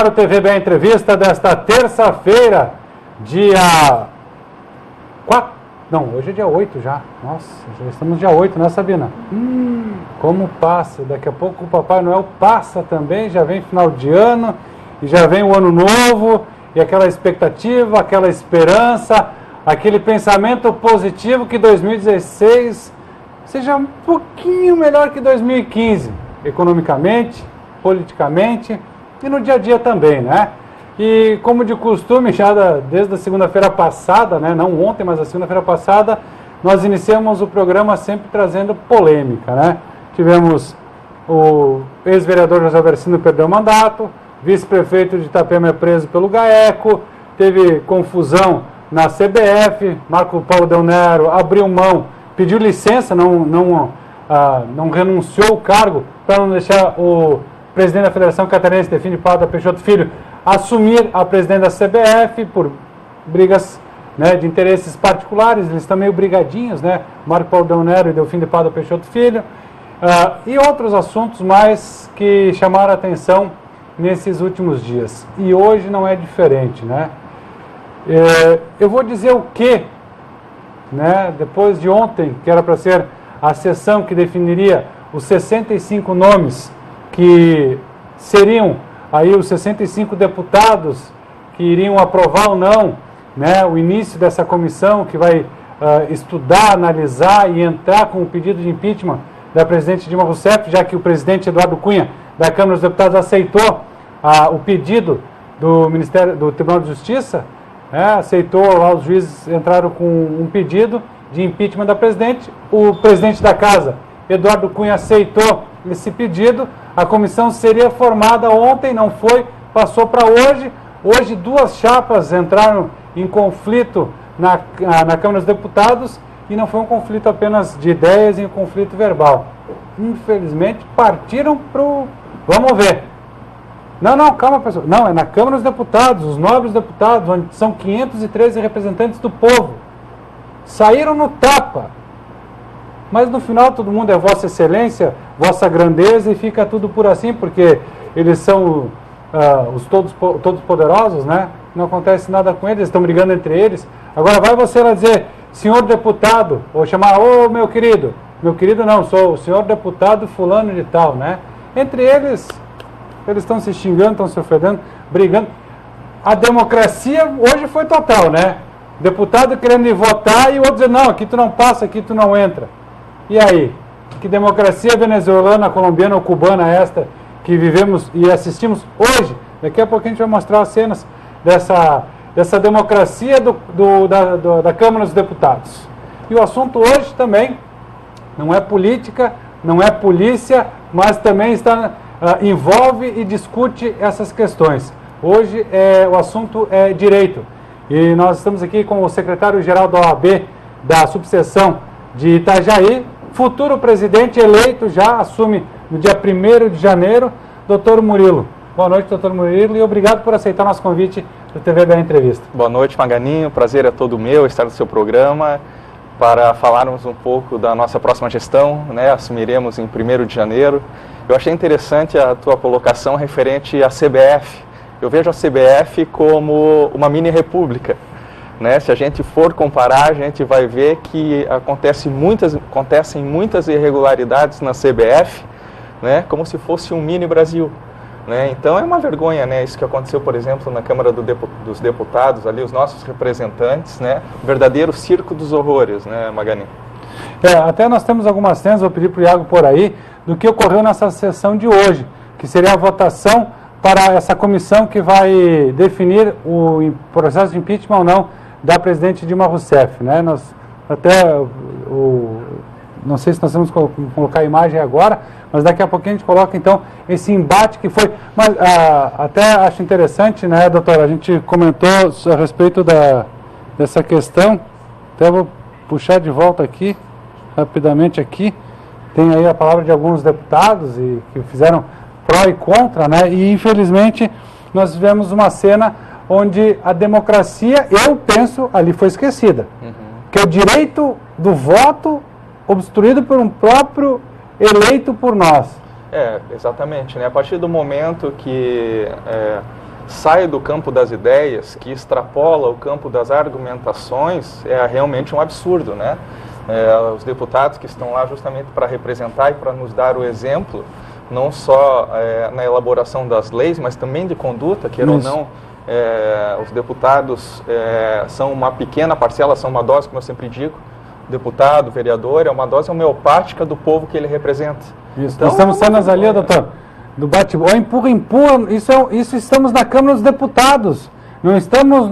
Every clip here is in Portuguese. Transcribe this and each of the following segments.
O TVBA Entrevista desta terça-feira, dia 4, não, hoje é dia 8 já, nossa, já estamos dia 8, né, Sabina? Como passa, daqui a pouco o Papai Noel passa também, já vem final de ano, e já vem o ano novo, e aquela expectativa, aquela esperança, aquele pensamento positivo que 2016 seja um pouquinho melhor que 2015, economicamente, politicamente, e no dia a dia também, né? E como de costume, já desde a segunda-feira passada, né? Não ontem, mas a segunda-feira passada, nós iniciamos o programa sempre trazendo polêmica, né? Tivemos o ex-vereador José Versino perdeu o mandato, vice-prefeito de Itapema é preso pelo GAECO, teve confusão na CBF, Marco Paulo Del Nero abriu mão, pediu licença, não renunciou o cargo para não deixar o presidente da Federação Catarinense, Delfim de Pádua Peixoto Filho, assumir a presidente da CBF por brigas, né, de interesses particulares. Eles estão meio brigadinhos, né? Marco Paulo Del Nero e Delfim de Pádua Peixoto Filho, e outros assuntos mais que chamaram a atenção nesses últimos dias. E hoje não é diferente, né? Eu vou dizer o que, né? Depois de ontem, que era para ser a sessão que definiria os 65 nomes que seriam aí os 65 deputados que iriam aprovar ou não, né, o início dessa comissão que vai estudar, analisar e entrar com o pedido de impeachment da presidente Dilma Rousseff, já que o presidente Eduardo Cunha da Câmara dos Deputados aceitou o pedido do Tribunal de Justiça, aceitou, lá os juízes entraram com um pedido de impeachment da presidente, o presidente da casa, Eduardo Cunha, aceitou esse pedido. A comissão seria formada ontem, não foi, passou para hoje. Hoje duas chapas entraram em conflito na Câmara dos Deputados, e não foi um conflito apenas de ideias, e um conflito verbal. Infelizmente partiram para o... Vamos ver. Não, calma, pessoal. Não, é na Câmara dos Deputados, os nobres deputados, onde são 513 representantes do povo. Saíram no tapa. Mas no final todo mundo é Vossa Excelência, Vossa Grandeza, e fica tudo por assim, porque eles são os todos poderosos, né? Não acontece nada com eles, estão brigando entre eles. Agora vai você lá dizer, senhor deputado, ou chamar, meu querido não, sou o senhor deputado fulano de tal, né? Entre eles estão se xingando, estão se ofendendo, brigando. A democracia hoje foi total, né? Deputado querendo ir votar e o outro dizendo, não, aqui tu não passa, aqui tu não entra. E aí? Que democracia venezuelana, colombiana ou cubana é esta que vivemos e assistimos hoje? Daqui a pouco a gente vai mostrar as cenas dessa democracia da Câmara dos Deputados. E o assunto hoje também não é política, não é polícia, mas também envolve e discute essas questões. Hoje o assunto é direito. E nós estamos aqui com o secretário-geral da OAB da subseção de Itajaí, futuro presidente eleito, já assume no dia 1º de janeiro, doutor Murilo. Boa noite, doutor Murilo, e obrigado por aceitar nosso convite do TVBA Entrevista. Boa noite, Maganinho. O prazer é todo meu estar no seu programa para falarmos um pouco da nossa próxima gestão, né? Assumiremos em 1º de janeiro. Eu achei interessante a tua colocação referente à CBF. Eu vejo a CBF como uma mini-república. Né? Se a gente for comparar, a gente vai ver que acontecem muitas irregularidades na CBF, né? Como se fosse um mini Brasil. Né? Então é uma vergonha, né? Isso que aconteceu, por exemplo, na Câmara dos Deputados, ali os nossos representantes, né? O verdadeiro circo dos horrores, né, Magani? Até nós temos algumas cenas, vou pedir para o Iago por aí, do que ocorreu nessa sessão de hoje, que seria a votação para essa comissão que vai definir o processo de impeachment ou não da presidente Dilma Rousseff, né? Não sei se nós temos que colocar a imagem agora, mas daqui a pouquinho a gente coloca então esse embate que foi. Mas até acho interessante, né, doutora? A gente comentou a respeito dessa questão. Até vou puxar de volta aqui, rapidamente aqui. Tem aí a palavra de alguns deputados e que fizeram pró e contra, né? E infelizmente nós tivemos uma cena onde a democracia, eu penso, ali foi esquecida. Que é o direito do voto obstruído por um próprio eleito por nós. Exatamente. Né? A partir do momento que sai do campo das ideias, que extrapola o campo das argumentações, é realmente um absurdo, né? Os deputados que estão lá justamente para representar e para nos dar o exemplo, não só na elaboração das leis, mas também de conduta, queira ou não, os deputados são uma pequena parcela, são uma dose, como eu sempre digo, deputado, vereador, é uma dose homeopática do povo que ele representa. Isso, então, nós estamos cenas ali, doutor, do bate-bola, empurra, isso estamos na Câmara dos Deputados, não estamos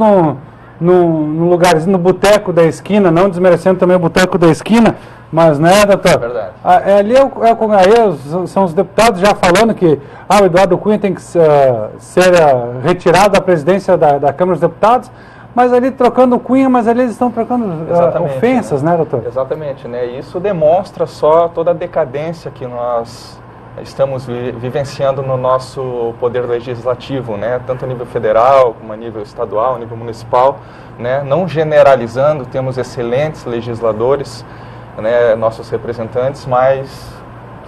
no lugarzinho, no boteco da esquina, não desmerecendo também o boteco da esquina, mas, né, doutor? É verdade. Ali são os deputados já falando que o Eduardo Cunha tem que ser retirado da presidência da Câmara dos Deputados, mas ali trocando Cunha, mas ali eles estão trocando ofensas, né, doutor? Exatamente, né? Isso demonstra só toda a decadência que nós estamos vivenciando no nosso poder legislativo, né? Tanto a nível federal, como a nível estadual, a nível municipal, né? Não generalizando, temos excelentes legisladores, né? Nossos representantes, mas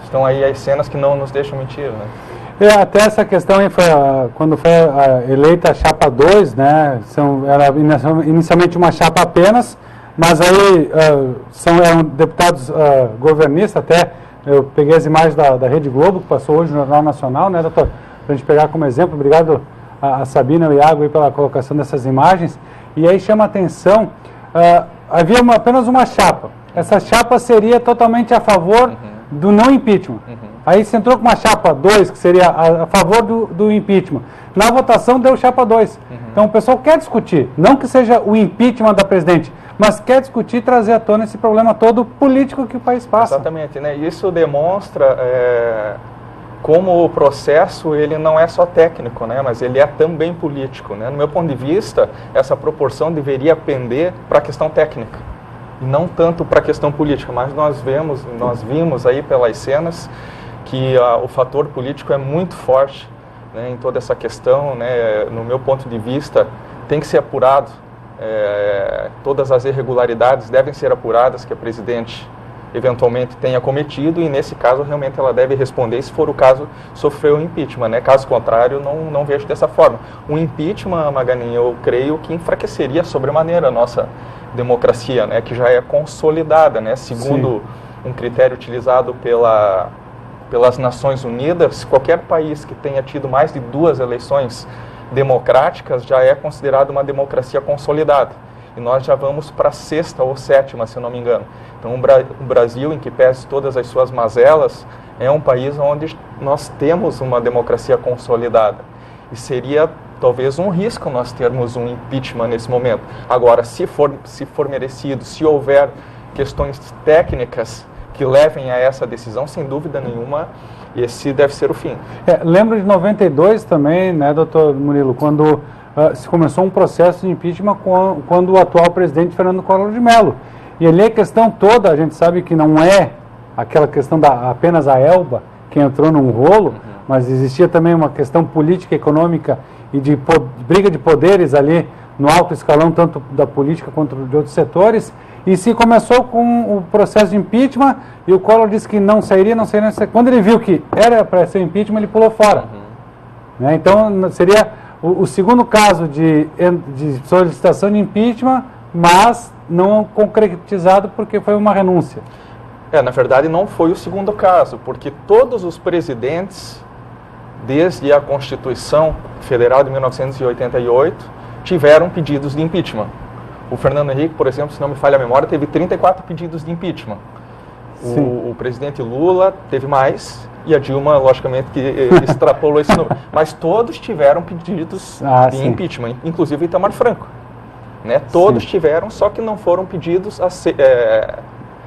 estão aí as cenas que não nos deixam mentir, né? Até essa questão aí quando foi eleita a chapa 2, né? Era inicialmente uma chapa apenas, mas aí eram deputados governistas até. Eu peguei as imagens da Rede Globo, que passou hoje no Jornal Nacional, né, doutor? Para a gente pegar como exemplo. Obrigado a Sabina e o Iago aí pela colocação dessas imagens. E aí chama a atenção, havia apenas uma chapa. Essa chapa seria totalmente a favor do não impeachment. Aí você entrou com uma chapa 2, que seria a favor do impeachment. Na votação deu chapa 2. Então o pessoal quer discutir, não que seja o impeachment da presidente, mas quer discutir e trazer à tona esse problema todo político que o país passa. Exatamente, né? Isso demonstra como o processo ele não é só técnico, né? Mas ele é também político, né? No meu ponto de vista, essa proporção deveria pender para a questão técnica e não tanto para a questão política. Mas nós vimos aí pelas cenas que o fator político é muito forte, né, em toda essa questão, né? No meu ponto de vista, tem que ser apurado. Todas as irregularidades devem ser apuradas que a presidente eventualmente tenha cometido, e nesse caso realmente ela deve responder, se for o caso, sofrer o impeachment, né? Caso contrário, não vejo dessa forma. O impeachment, Maganin, eu creio que enfraqueceria sobremaneira a nossa democracia, né? Que já é consolidada, né? Segundo um critério utilizado pelas Nações Unidas, qualquer país que tenha tido mais de 2 eleições democráticas já é considerado uma democracia consolidada. E nós já vamos para a 6ª ou 7ª, se eu não me engano. Então o Brasil, em que pese todas as suas mazelas, é um país onde nós temos uma democracia consolidada. E seria talvez um risco nós termos um impeachment nesse momento. Agora, se for merecido, se houver questões técnicas que levem a essa decisão, sem dúvida nenhuma, esse deve ser o fim. Lembro de 92 também, né, doutor Murilo, quando se começou um processo de impeachment quando o atual presidente Fernando Collor de Mello. E ali a questão toda, a gente sabe que não é aquela questão apenas a Elba que entrou num rolo, mas existia também uma questão política, econômica e de briga de poderes ali no alto escalão, tanto da política quanto de outros setores. E se começou com o processo de impeachment e o Collor disse que não sairia. Quando ele viu que era para ser impeachment, ele pulou fora. Né? Então seria o segundo caso de solicitação de impeachment, mas não concretizado porque foi uma renúncia. Na verdade não foi o segundo caso, porque todos os presidentes, desde a Constituição Federal de 1988, tiveram pedidos de impeachment. O Fernando Henrique, por exemplo, se não me falha a memória, teve 34 pedidos de impeachment. O presidente Lula teve mais, e a Dilma, logicamente, que extrapolou esse número. Mas todos tiveram pedidos de impeachment, inclusive Itamar Franco. Né? Todos tiveram, só que não foram pedidos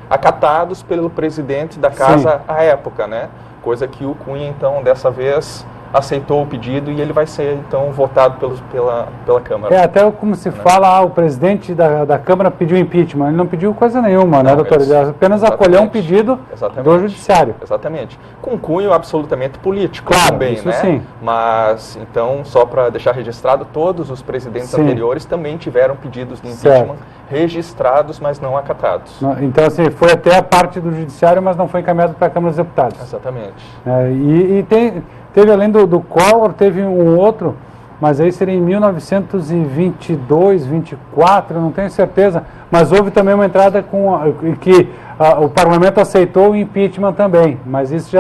acatados pelo presidente da casa à época, né? Coisa que o Cunha, então, dessa vez aceitou o pedido e ele vai ser, então, votado pela Câmara. Até como se fala, o presidente da Câmara pediu impeachment. Ele não pediu coisa nenhuma, né, doutor? Ele apenas acolheu um pedido do Judiciário. Exatamente. Com cunho absolutamente político, claro, também, isso né? Sim. Mas, então, só para deixar registrado, todos os presidentes anteriores também tiveram pedidos de impeachment registrados, mas não acatados. Então, assim, foi até a parte do Judiciário, mas não foi encaminhado para a Câmara dos Deputados. Exatamente. Teve, além do Collor, teve um outro mas aí seria em 1922, 24, não tenho certeza, mas houve também uma entrada que o parlamento aceitou o impeachment também, mas isso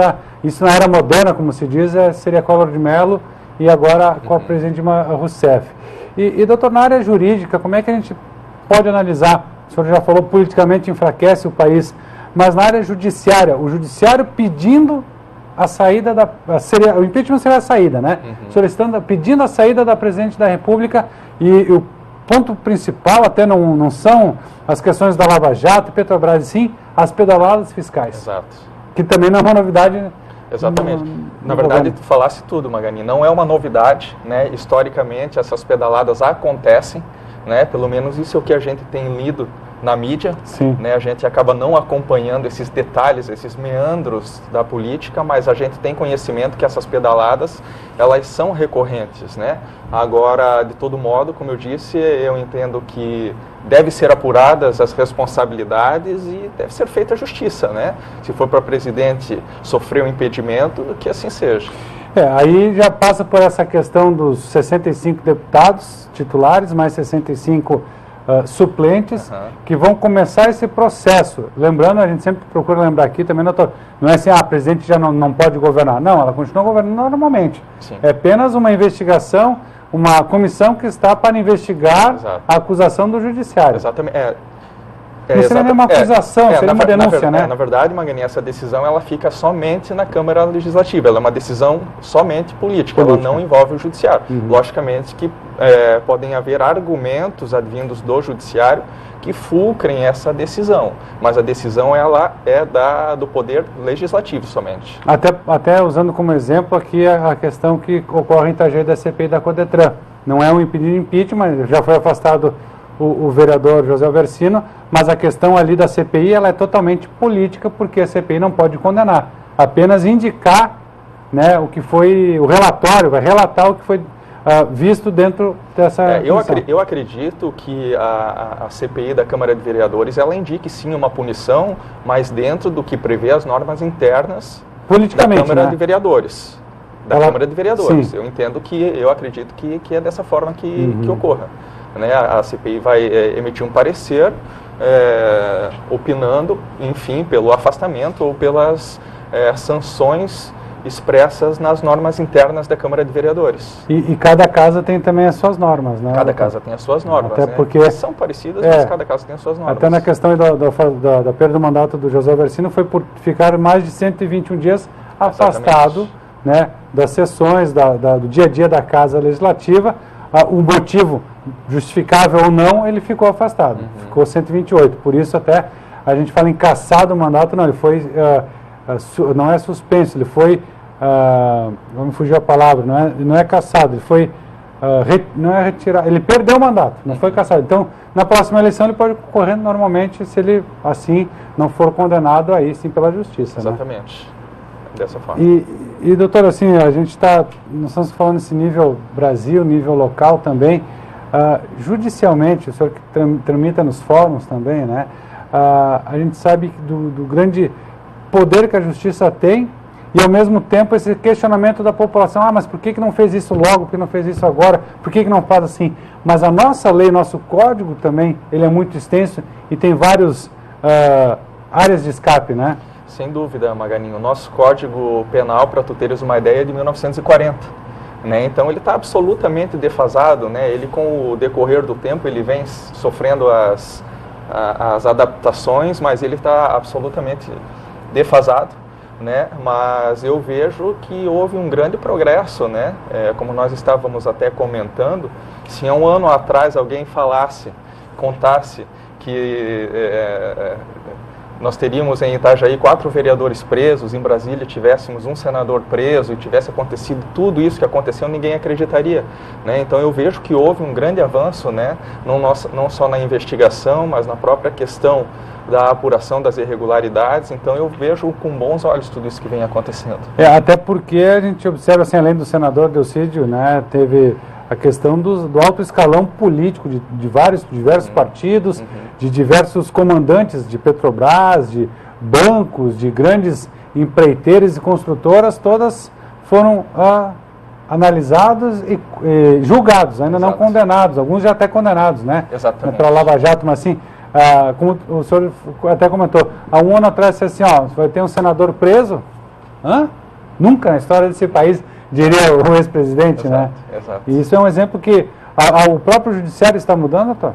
na era moderna, como se diz, seria Collor de Mello e agora com a presidente Dilma Rousseff. E doutor, na área jurídica, como é que a gente pode analisar? O senhor já falou, politicamente enfraquece o país, mas na área judiciária, o judiciário pedindo a saída o impeachment seria a saída, né? Pedindo a saída da presidente da República, e o ponto principal até não são as questões da Lava Jato e Petrobras, sim as pedaladas fiscais. Exato. Que também não é uma novidade. Exatamente. Na verdade, tu falasse tudo, Magani. Não é uma novidade, né? Historicamente, essas pedaladas acontecem, né? Pelo menos isso é o que a gente tem lido na mídia, né? A gente acaba não acompanhando esses detalhes, esses meandros da política, mas a gente tem conhecimento que essas pedaladas, elas são recorrentes, né? Agora, de todo modo, como eu disse, eu entendo que deve ser apuradas as responsabilidades e deve ser feita a justiça, né? Se for para o presidente sofrer um impedimento, que assim seja. Aí já passa por essa questão dos 65 deputados titulares, mais 65 suplentes, que vão começar esse processo. Lembrando, a gente sempre procura lembrar aqui também, não é assim, a presidente já não pode governar. Não, ela continua governando normalmente. Sim. É apenas uma investigação, uma comissão que está para investigar a acusação do judiciário. Exatamente. Não seria nenhuma acusação, seria uma denúncia, né? Na verdade, Magani, essa decisão ela fica somente na Câmara Legislativa. Ela é uma decisão somente política. Ela não envolve o Judiciário. Logicamente que podem haver argumentos advindos do Judiciário que fulcrem essa decisão, mas a decisão ela é do Poder Legislativo somente. Até usando como exemplo aqui a questão que ocorre em Itajaí da CPI da Codetran. Não é um impeachment, já foi afastado o vereador José Alversino, mas a questão ali da CPI ela é totalmente política, porque a CPI não pode condenar, apenas indicar, né, o que foi o relatório, vai relatar o que foi visto dentro dessa eu acredito que a CPI da Câmara de Vereadores ela indique sim uma punição, mas dentro do que prevê as normas internas politicamente, da Câmara né? de Vereadores. Câmara de Vereadores. Sim. Eu acredito que é dessa forma que ocorra. Né? A CPI vai emitir um parecer opinando, enfim, pelo afastamento ou pelas sanções expressas nas normas internas da Câmara de Vereadores. E cada casa tem também as suas normas, né? Cada casa tem as suas normas, até né? porque são parecidas, mas cada casa tem as suas normas. Até na questão da perda do mandato do José Alversino foi por ficar mais de 121 dias afastado, né, das sessões, do dia a dia da Casa Legislativa. O motivo, justificável ou não, ele ficou afastado. Ficou 128. Por isso até a gente fala em cassado o mandato, não, ele foi, não é suspenso, ele foi, vamos fugir a palavra, não é cassado, ele foi, não é retirado, ele perdeu o mandato, não foi cassado. Então, na próxima eleição ele pode concorrer normalmente, se ele assim não for condenado, aí sim pela justiça. Exatamente. Né? Dessa forma. E doutor, assim, nós estamos falando nesse nível Brasil, nível local também, judicialmente, o senhor que tramita nos fóruns também, né, a gente sabe do grande poder que a justiça tem e ao mesmo tempo esse questionamento da população, mas por que não fez isso logo, por que não fez isso agora, por que não faz assim? Mas a nossa lei, nosso código também, ele é muito extenso e tem várias áreas de escape, né? Sem dúvida, Maganinho. O nosso Código Penal, para tu teres uma ideia, é de 1940. Né? Então ele está absolutamente defasado. Né? Ele, com o decorrer do tempo, ele vem sofrendo as adaptações, mas ele está absolutamente defasado. Né? Mas eu vejo que houve um grande progresso. Né? Como nós estávamos até comentando, se há um ano atrás alguém contasse que nós teríamos em Itajaí 4 vereadores presos, em Brasília tivéssemos um senador preso e tivesse acontecido tudo isso que aconteceu, ninguém acreditaria. Né? Então eu vejo que houve um grande avanço, né? Não só na investigação, mas na própria questão da apuração das irregularidades. Então eu vejo com bons olhos tudo isso que vem acontecendo. Até porque a gente observa, assim, além do senador Delcídio, né, teve a questão do alto escalão político de diversos partidos, de diversos comandantes de Petrobras, de bancos, de grandes empreiteiras e construtoras, todas foram analisados e julgados, ainda não condenados, alguns já até condenados, né? Exatamente. Pela Lava Jato, mas assim, como o senhor até comentou, há um ano atrás, assim, vai ter um senador preso? Hã? Nunca na história desse país, diria o ex-presidente, né? Exato. E isso é um exemplo que o próprio judiciário está mudando, doutor?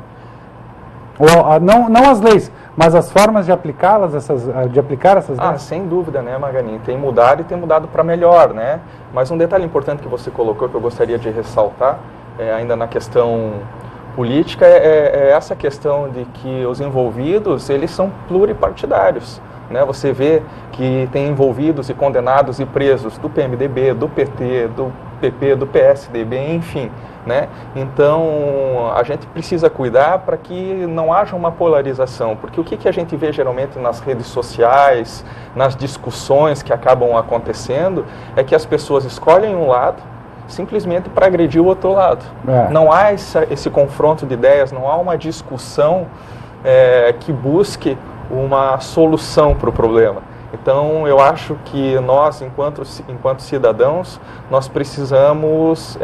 Não as leis, mas as formas de aplicá-las, de aplicar essas leis? Sem dúvida, né, Maganin? Tem mudado e tem mudado para melhor, né? Mas um detalhe importante que você colocou, que eu gostaria de ressaltar, ainda na questão política, é essa questão de que os envolvidos, eles são pluripartidários. Né? Você vê que tem envolvidos e condenados e presos do PMDB, do PT, do PP, do PSDB, enfim. Né? Então, a gente precisa cuidar para que não haja uma polarização, porque o que a gente vê geralmente nas redes sociais, nas discussões que acabam acontecendo, é que as pessoas escolhem um lado simplesmente para agredir o outro lado. Não há esse confronto de ideias, não há uma discussão que busque uma solução para o problema. Então, eu acho que nós, enquanto cidadãos, nós precisamos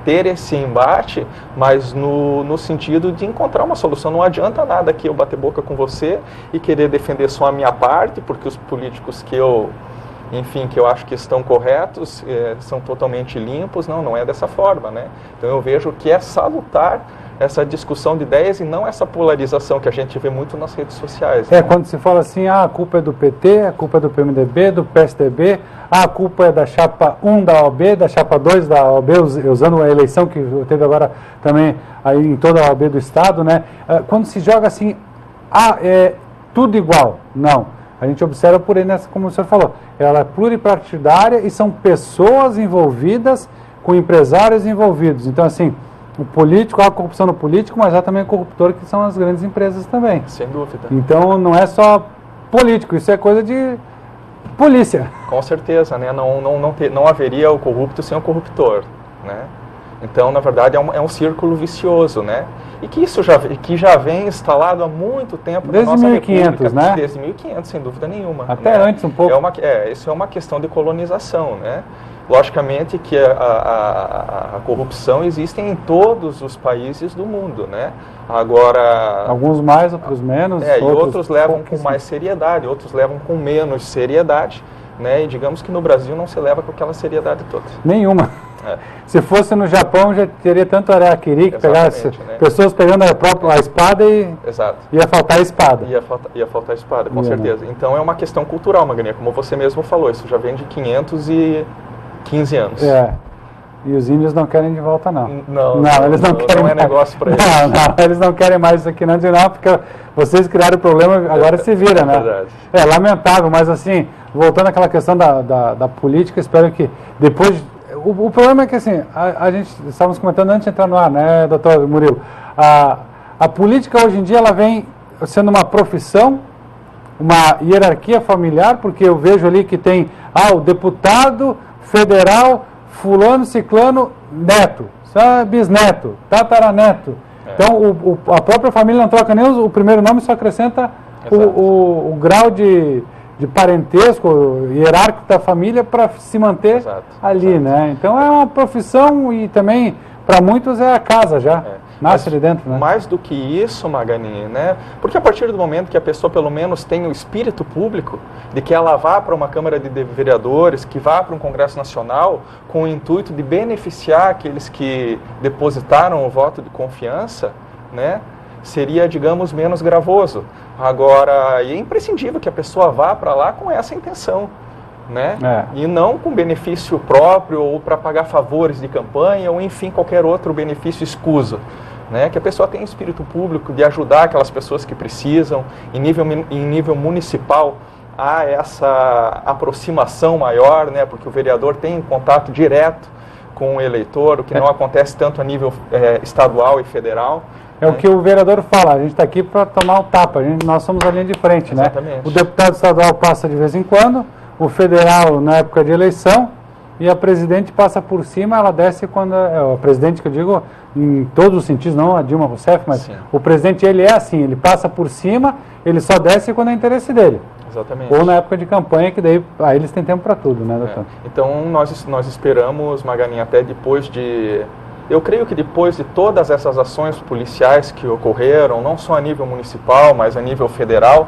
ter esse embate, mas no sentido de encontrar uma solução. Não adianta nada que eu bater boca com você e querer defender só a minha parte, porque os políticos que eu acho que estão corretos, são totalmente limpos. Não é dessa forma, né? Então, eu vejo que é salutar essa discussão de ideias e não essa polarização que a gente vê muito nas redes sociais. Né? Quando se fala assim, a culpa é do PT, a culpa é do PMDB, do PSDB, a culpa é da chapa 1 da OAB, da chapa 2 da OAB, usando a eleição que teve agora também aí em toda a OAB do Estado, né? Quando se joga assim, é tudo igual. Não. A gente observa por aí, como o senhor falou, ela é pluripartidária e são pessoas envolvidas com empresários envolvidos. Então, assim, o político, há a corrupção no político, mas há também corruptor, que são as grandes empresas também. Sem dúvida. Então, não é só político, isso é coisa de polícia. Com certeza, né? Não haveria o corrupto sem o corruptor, né? Então, na verdade, é um círculo vicioso, né? E que isso já vem instalado há muito tempo desde na nossa 1500, República. Né? Desde 1500, sem dúvida nenhuma. Até antes um pouco. Isso é uma questão de colonização, né? Logicamente que a corrupção existe em todos os países do mundo, né? Agora... Alguns mais, outros menos. E outros levam com mais seriedade, outros levam com menos seriedade, né? E digamos que no Brasil não se leva com aquela seriedade toda. Nenhuma. Se fosse no Japão, já teria tanto araquiri que pegasse, né? Pessoas pegando a espada e ia faltar a espada. Ia faltar a espada, com certeza. Né? Então é uma questão cultural, Maganinha, como você mesmo falou, isso já vem de 515 anos. E os índios não querem de volta, não. Não, eles não querem. Não é negócio para eles. Não, eles não querem mais isso aqui, não, porque vocês criaram o problema, agora se vira, né? Verdade. É lamentável, mas assim, voltando àquela questão da política, espero que depois... O problema é que, assim, a gente, estávamos comentando antes de entrar no ar, né, doutor Murilo? A política hoje em dia, ela vem sendo uma profissão, uma hierarquia familiar, porque eu vejo ali que tem, o deputado federal, fulano, ciclano, neto, bisneto, tataraneto. Então, a própria família não troca nem o primeiro nome, só acrescenta o grau de parentesco hierárquico da família para se manter ali, né? Então é uma profissão e também para muitos é a casa já, nasce ali dentro, né? Mais do que isso, Maganin, né? Porque a partir do momento que a pessoa pelo menos tem o espírito público de que ela vá para uma Câmara de Vereadores, que vá para um Congresso Nacional com o intuito de beneficiar aqueles que depositaram o voto de confiança, né? Seria, digamos, menos gravoso. Agora, é imprescindível que a pessoa vá para lá com essa intenção, né? E não com benefício próprio ou para pagar favores de campanha ou, enfim, qualquer outro benefício escuso, né? Que a pessoa tenha espírito público de ajudar aquelas pessoas que precisam. Em nível municipal, há essa aproximação maior, né? Porque o vereador tem contato direto com o eleitor, o que não acontece tanto a nível estadual e federal. É o que o vereador fala, a gente está aqui para tomar o tapa, nós somos a linha de frente, né? O deputado estadual passa de vez em quando, o federal na época de eleição, e a presidente passa por cima, ela desce quando... a presidente que eu digo, em todos os sentidos, não a Dilma Rousseff, mas o presidente, ele é assim, ele passa por cima, ele só desce quando é interesse dele. Exatamente. Ou na época de campanha, que daí aí eles têm tempo para tudo, né, doutor? Então, nós esperamos, Maganin, até depois de... Eu creio que depois de todas essas ações policiais que ocorreram, não só a nível municipal, mas a nível federal,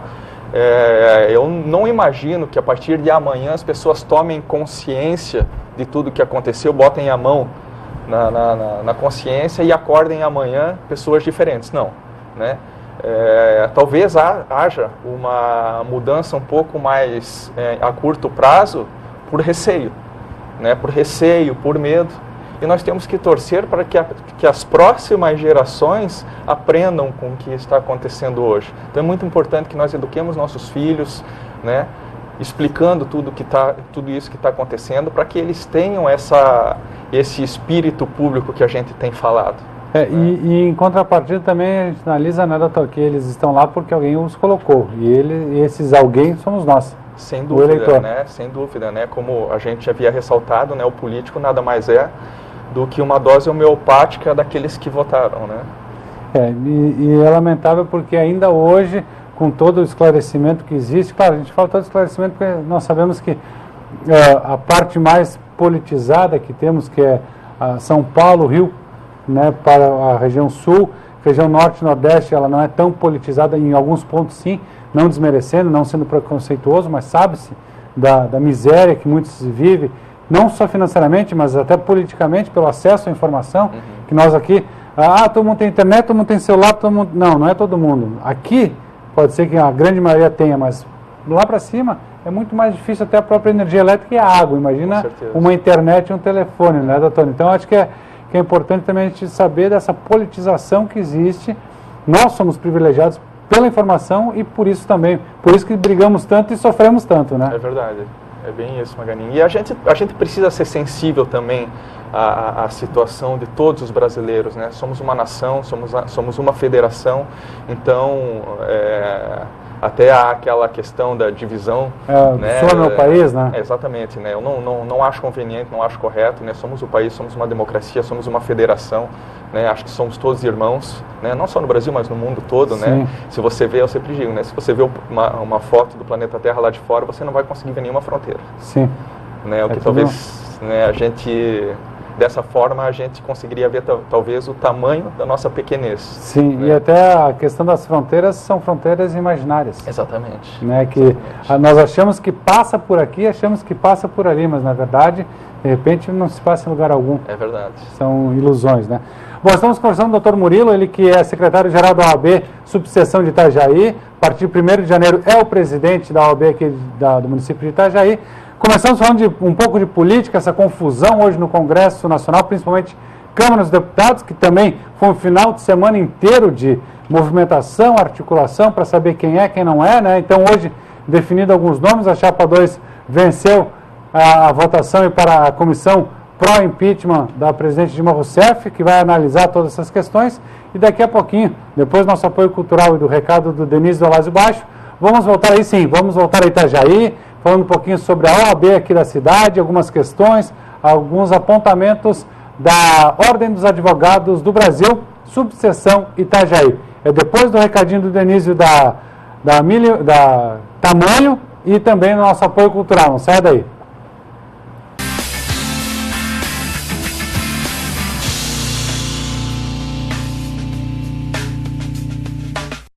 eu não imagino que a partir de amanhã as pessoas tomem consciência de tudo que aconteceu, botem a mão na consciência e acordem amanhã pessoas diferentes. Não, né? Talvez haja uma mudança um pouco mais a curto prazo por receio, né? Por receio, por medo. E nós temos que torcer para que as próximas gerações aprendam com o que está acontecendo hoje. Então é muito importante que nós eduquemos nossos filhos, né, explicando tudo isso que está acontecendo, para que eles tenham esse espírito público que a gente tem falado. E em contrapartida também a gente analisa, né, doutor, que eles estão lá porque alguém os colocou. E esses alguém somos nós. Sem dúvida, né? Sem dúvida, né? Como a gente havia ressaltado, né, o político nada mais é do que uma dose homeopática daqueles que votaram, né? E é lamentável porque ainda hoje, com todo o esclarecimento que existe, claro, a gente fala todo esclarecimento porque nós sabemos que a parte mais politizada que temos, que é São Paulo, Rio, né, para a região sul, região norte e nordeste, ela não é tão politizada, em alguns pontos sim, não desmerecendo, não sendo preconceituoso, mas sabe-se da miséria que muitos vivem, não só financeiramente, mas até politicamente, pelo acesso à informação, que nós aqui, todo mundo tem internet, todo mundo tem celular, todo mundo... Não é todo mundo. Aqui, pode ser que a grande maioria tenha, mas lá para cima é muito mais difícil até a própria energia elétrica e a água. Imagina uma internet e um telefone, né, doutor? Então, acho que é importante também a gente saber dessa politização que existe. Nós somos privilegiados pela informação e por isso que brigamos tanto e sofremos tanto, né? É verdade. É bem isso, Maganin. E a gente precisa ser sensível também à situação de todos os brasileiros, né? Somos uma nação, somos uma federação, então até há aquela questão da divisão. Né? Sul é meu país, né? Exatamente, né? Eu não acho conveniente, não acho correto, né? Somos o país, somos uma democracia, somos uma federação, né? Acho que somos todos irmãos, né? Não só no Brasil, mas no mundo todo, né? Se você vê, eu sempre digo, né? Se você vê uma foto do planeta Terra lá de fora, você não vai conseguir ver nenhuma fronteira. Sim. Né? O que talvez, né, a gente... Dessa forma, a gente conseguiria ver talvez o tamanho da nossa pequenez. Sim, né? E até a questão das fronteiras são fronteiras imaginárias. Exatamente. Né? Que nós achamos que passa por aqui, achamos que passa por ali, mas na verdade, de repente, não se passa em lugar algum. É verdade. São ilusões, né? Bom, estamos conversando com o Dr. Murilo, ele que é secretário-geral da OAB, subseção de Itajaí. A partir de 1º de janeiro é o presidente da OAB aqui do município de Itajaí. Começamos falando de um pouco de política, essa confusão hoje no Congresso Nacional, principalmente Câmara dos Deputados, que também foi um final de semana inteiro de movimentação, articulação, para saber quem é, quem não é, né? Então hoje, definido alguns nomes, a Chapa 2 venceu a votação e para a comissão pró-impeachment da presidente Dilma Rousseff, que vai analisar todas essas questões, e daqui a pouquinho, depois do nosso apoio cultural e do recado do Denise do Alásio Baixo, vamos voltar aí sim, vamos voltar a Itajaí, falando um pouquinho sobre a OAB aqui da cidade, algumas questões, alguns apontamentos da Ordem dos Advogados do Brasil, subseção Itajaí. É depois do recadinho do Denísio da Tamanho e também no nosso apoio cultural. Não sai daí.